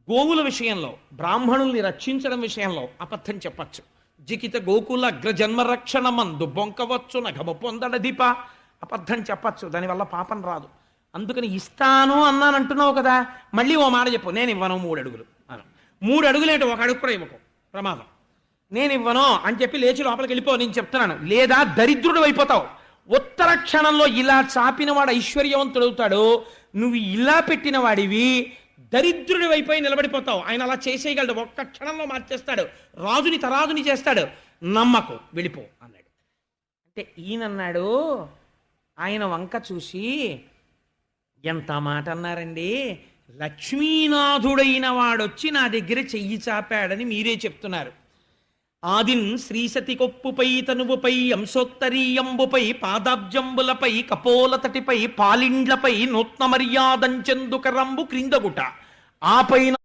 గోవుల విషయంలో, బ్రాహ్మణుల్ని రక్షించడం విషయంలో అబద్ధం చెప్పచ్చు. జికిత గోకుల అగ్రజన్మ రక్షణ మందు బొంకవచ్చు నఘమ పొందడదీప, అబద్ధం చెప్పచ్చు, దానివల్ల పాపం రాదు. అందుకని ఇస్తాను అన్నాను అంటున్నావు కదా, మళ్ళీ ఓ మాట చెప్పు, నేను ఇవ్వను 3 అడుగులు అను. 3 అడుగులేంటి, 1 అడుగు కూడా ఇవ్వకు, ప్రమాదం. నేను ఇవ్వను అని చెప్పి లేచి లోపలికి వెళ్ళిపో, నేను చెప్తున్నాను. లేదా దరిద్రుడు అయిపోతావు. ఉత్తర క్షణంలో ఇలా చాపిన వాడు ఐశ్వర్యవంతుడవుతాడు, నువ్వు ఇలా పెట్టిన వాడివి దరిద్రుడి వైపోయి నిలబడిపోతావు. ఆయన అలా చేసేయగలడు, ఒక్క క్షణంలో మార్చేస్తాడు, రాజుని తరాజుని చేస్తాడు. నమ్మకు, వెళ్ళిపో అన్నాడు. అంటే ఈయనన్నాడు, ఆయన వంక చూసి, ఎంత మాట అన్నారండి, లక్ష్మీనాథుడైన వాడొచ్చి నా దగ్గర చెయ్యి చాపాడని మీరే చెప్తున్నారు. ఆదిన్ శ్రీసతి కొప్పుపై తనువుపై అంశోత్తరీయంబుపై పాదాబ్జంబులపై కపోలతటిపై పాలిండ్లపై నూత్న మర్యాదంచెందుకరంబు క్రిందగుట ఆపైన